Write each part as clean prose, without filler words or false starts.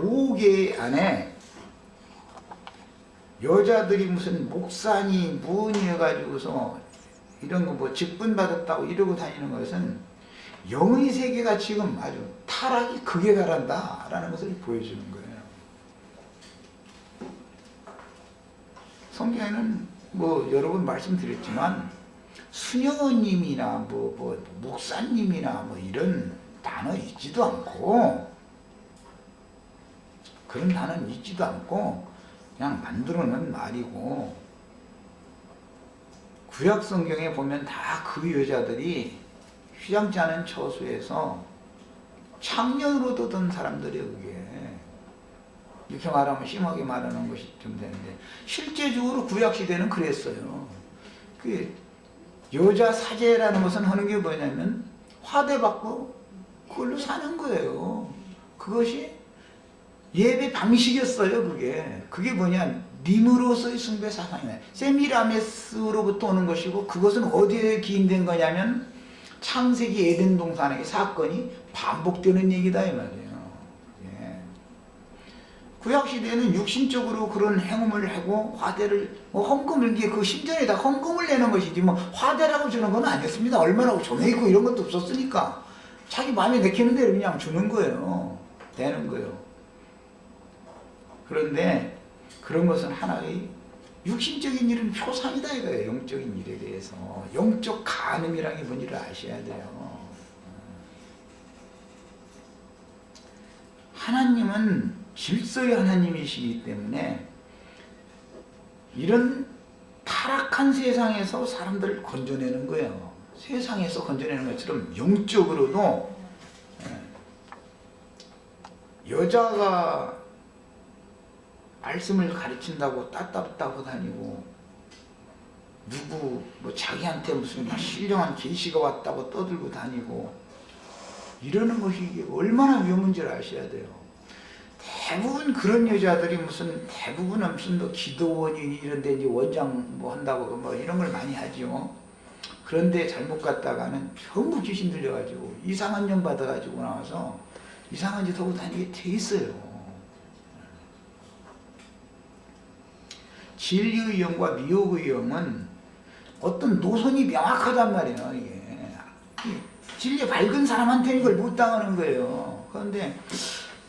교계 안에 여자들이 무슨 목사니 뭐니 해가지고서 이런 거 뭐 직분 받았다고 이러고 다니는 것은 영의 세계가 지금 아주 타락이 극에 달한다 라는 것을 보여주는 거예요. 성경에는 뭐 여러 번 말씀드렸지만 수녀님이나 뭐 목사님이나 뭐 이런 단어 있지도 않고, 그런 단어는 있지도 않고 그냥 만들어 놓은 말이고, 구약 성경에 보면 다 그 여자들이 휘장지 않은 처소에서 창녀로 떴던 사람들이에요. 그게 이렇게 말하면 심하게 말하는 것이 좀 되는데, 실제적으로 구약 시대는 그랬어요. 그 여자 사제라는 것은 하는 게 뭐냐면 화대받고 그걸로 사는 거예요. 그것이 예배 방식이었어요. 그게 뭐냐, 님으로서의 숭배 사상이네. 세미라메스로부터 오는 것이고, 그것은 어디에 기인된 거냐면 창세기 에덴 동산의 사건이 반복되는 얘기다 이 말이에요. 예. 구약 시대에는 육신적으로 그런 행음을 하고 화대를 뭐 헌금을, 이게 그 심전에다 헌금을 내는 것이지 뭐 화대라고 주는 건 아니었습니다. 얼마나 전에 있고 이런 것도 없었으니까 자기 마음에 내키는 대로 그냥 주는 거예요. 되는 거예요. 그런데 그런 것은 하나의 육신적인 일은 표상이다 이거예요. 영적인 일에 대해서 영적 간음이라는 게 뭔지를 아셔야 돼요. 하나님은 질서의 하나님이시기 때문에 이런 타락한 세상에서 사람들을 건져내는 거예요. 세상에서 건져내는 것처럼 영적으로도 여자가 말씀을 가르친다고 따따따고 다니고, 누구 뭐 자기한테 무슨 신령한 계시가 왔다고 떠들고 다니고 이러는 것이 이게 얼마나 위험한지를 아셔야 돼요. 대부분 그런 여자들이 대부분은 무슨 뭐 기도원이 이런 데 이제 원장 뭐 한다고 뭐 이런 걸 많이 하죠. 그런데 잘못 갔다가는 전부 귀신 들려가지고 이상한 영 받아가지고 나와서 이상한 짓 하고 다니게 돼 있어요. 진리의 영과 미혹의 영은 어떤 노선이 명확하단 말이에요. 이게 진리에 밝은 사람한테는 이걸 못 당하는 거예요. 그런데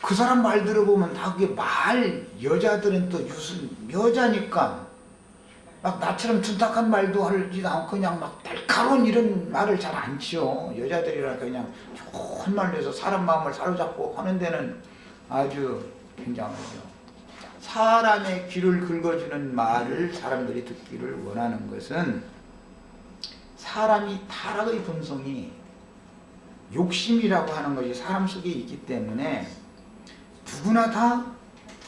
그 사람 말 들어보면 다 그게 여자들은 또 무슨 여자니까 막 나처럼 둔탁한 말도 하지도 않고 그냥 막 날카로운 이런 말을 잘 안 치요. 여자들이라 그냥 좋은 말로 해서 사람 마음을 사로잡고 하는 데는 아주 굉장하죠. 사람의 귀를 긁어주는 말을 사람들이 듣기를 원하는 것은, 사람이 타락의 본성이 욕심이라고 하는 것이 사람 속에 있기 때문에 누구나 다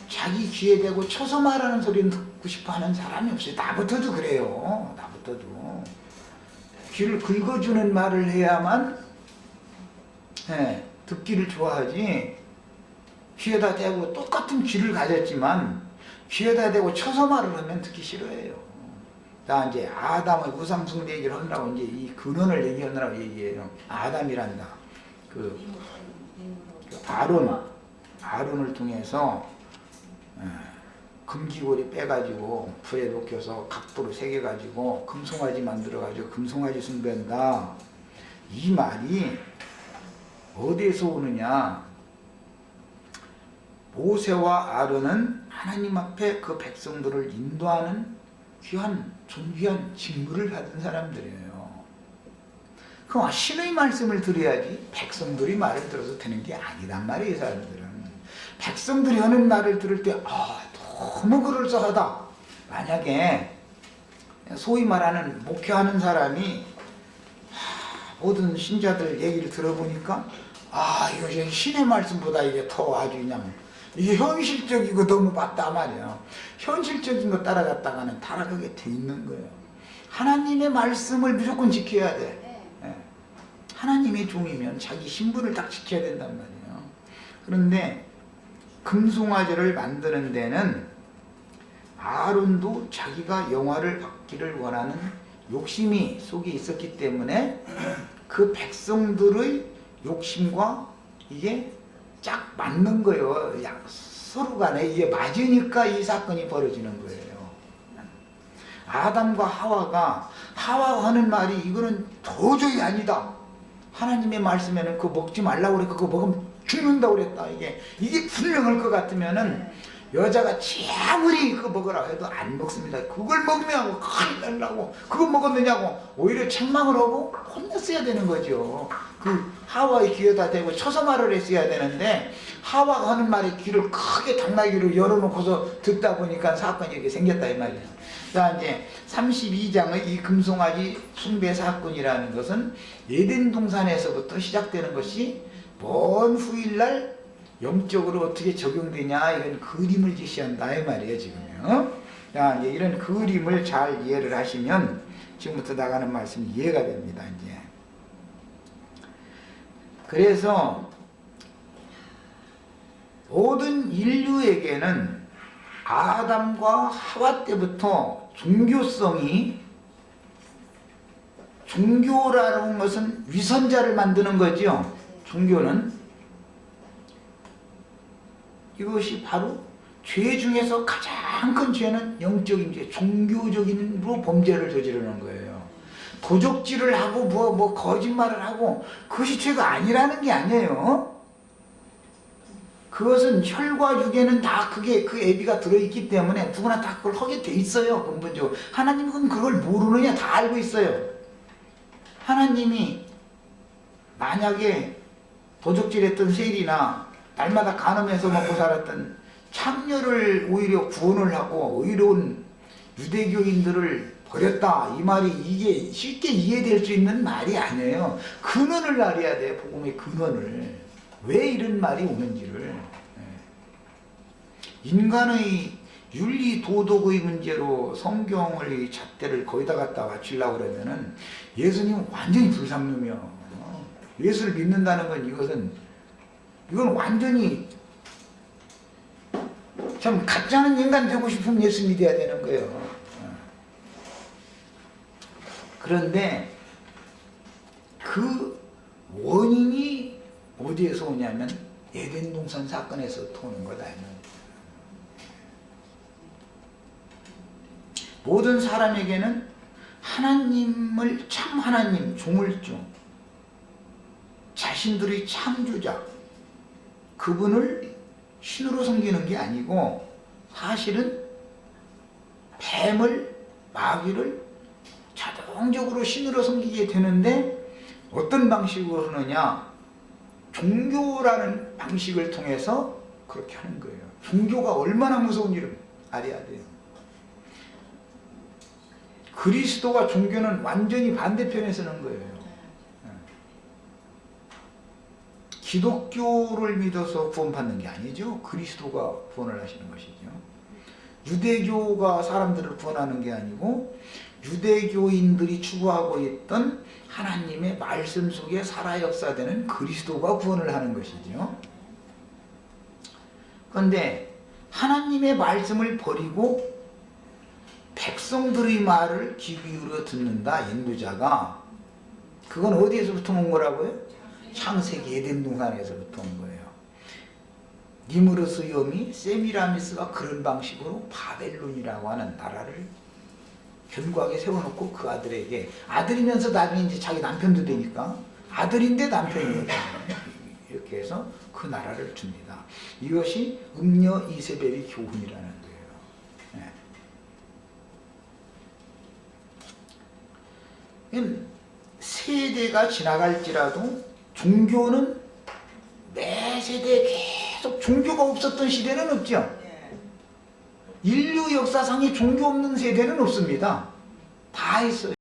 자기 귀에 대고 쳐서 말하는 소리는 듣고 싶어하는 사람이 없어요. 나부터도 그래요. 나부터도 귀를 긁어주는 말을 해야만 듣기를 좋아하지, 귀에다 대고 똑같은 귀를 가졌지만 귀에다 대고 쳐서 말을 하면 듣기 싫어해요. 나 이제 아담의 우상숭배 얘기를 하느라고 이제 이 근원을 얘기하느라고 얘기해요. 아담이란다. 그 아론을 통해서 금기고리 빼가지고 불에 녹여서 각도로 새겨가지고 금송아지 만들어가지고 금송아지 숭배한다. 이 말이 어디에서 오느냐? 모세와 아론은 하나님 앞에 그 백성들을 인도하는 귀한 존귀한 직무를 받은 사람들이에요. 그럼 신의 말씀을 들어야지 백성들이 말을 들어서 되는 게 아니란 말이에요. 사람들은 백성들이 하는 말을 들을 때 너무 그럴싸하다. 만약에 소위 말하는 목회하는 사람이 모든 신자들 얘기를 들어보니까 이거 신의 말씀보다 이게 더 아주 그냥 이게 현실적이고 너무 맞다 말이에요. 현실적인 거 따라갔다가는 타락하게 돼 있는 거예요. 하나님의 말씀을 무조건 지켜야 돼. 하나님의 종이면 자기 신분을 딱 지켜야 된단 말이에요. 그런데 금송아지를 만드는 데는 아론도 자기가 영화를 받기를 원하는 욕심이 속에 있었기 때문에 그 백성들의 욕심과 이게 짝 맞는 거예요. 서로 간에 이게 맞으니까 이 사건이 벌어지는 거예요. 아담과 하와가 하는 말이 이거는 도저히 아니다. 하나님의 말씀에는 그거 먹지 말라고 그래. 그거 먹으면 죽는다고 그랬다. 이게 분명할 것 같으면은 여자가 아무리 그거 먹으라고 해도 안 먹습니다. 그걸 먹으면 큰일 나려고 그거 먹었느냐고 오히려 책망을 하고 혼냈어야 되는 거죠. 그 하와의 귀에다 대고 쳐서 말을 했어야 되는데 하와가 하는 말에 귀를 크게 당나귀로 열어놓고서 듣다 보니까 사건이 이렇게 생겼다 이 말이에요. 자, 이제 32장의 이 금송아지 숭배 사건이라는 것은 에덴 동산에서부터 시작되는 것이 먼 후일날 영적으로 어떻게 적용되냐 이건 그림을 제시한다 이 말이에요 지금요. 자, 이제 이런 그림을 잘 이해를 하시면 지금부터 나가는 말씀이 이해가 됩니다. 이제 그래서 모든 인류에게는 아담과 하와 때부터 종교라는 것은 위선자를 만드는 거죠. 종교는 이것이 바로 죄 중에서 가장 큰 죄는 영적인 죄, 종교적인으로 범죄를 저지르는 거예요. 도적질을 하고 뭐 거짓말을 하고 그것이 죄가 아니라는 게 아니에요. 그것은 혈과 육에는 다 그게 그 애비가 들어있기 때문에 누구나 다 그걸 하게 돼 있어요. 근본적으로 하나님은 그걸 모르느냐 다 알고 있어요. 하나님이 만약에 도적질했던 세일이나 날마다 간음해서 먹고 살았던 창녀를 오히려 구원을 하고 의로운 유대교인들을 버렸다 이 말이 이게 쉽게 이해될 수 있는 말이 아니에요. 근원을 알아야 돼. 복음의 근원을 왜 이런 말이 오는지를. 인간의 윤리 도덕의 문제로 성경의 잣대를 거기다 갖다 맞추려고 그러면은 예수님은 완전히 불상놈이요. 예수를 믿는다는 건 이건 완전히 참 가짜는 인간 되고 싶으면 예수 믿어야 되는 거예요. 그런데 그 원인이 어디에서 오냐면 에덴 동산 사건에서 오는 거다. 모든 사람에게는 하나님을 참 하나님, 조물주, 자신들의 창조자, 그분을 신으로 섬기는 게 아니고 사실은 뱀을, 마귀를 자동적으로 신으로 섬기게 되는데 어떤 방식으로 하느냐? 종교라는 방식을 통해서 그렇게 하는 거예요. 종교가 얼마나 무서운 일을 알아야 돼요. 그리스도와 종교는 완전히 반대편에 서는 거예요. 기독교를 믿어서 구원받는 게 아니죠. 그리스도가 구원을 하시는 것이죠. 유대교가 사람들을 구원하는 게 아니고 유대교인들이 추구하고 있던 하나님의 말씀 속에 살아 역사되는 그리스도가 구원을 하는 것이죠. 그런데 하나님의 말씀을 버리고 백성들의 말을 귀 기울여 듣는다 인도자가 그건 어디에서부터 온 거라고요? 창세기 에덴 동산에서부터 온 거예요. 니무르스 여미 세미라미스가 그런 방식으로 바벨론이라고 하는 나라를 견고하게 세워놓고 그 아들에게 아들이면서 나중에 이제 자기 남편도 되니까 아들인데 남편이에요. 이렇게 해서 그 나라를 줍니다. 이것이 음녀 이세벨의 교훈이라는 거예요. 네. 세대가 지나갈지라도 종교는 매 세대에 계속 종교가 없었던 시대는 없죠. 인류 역사상에 종교 없는 세대는 없습니다. 다 있어요.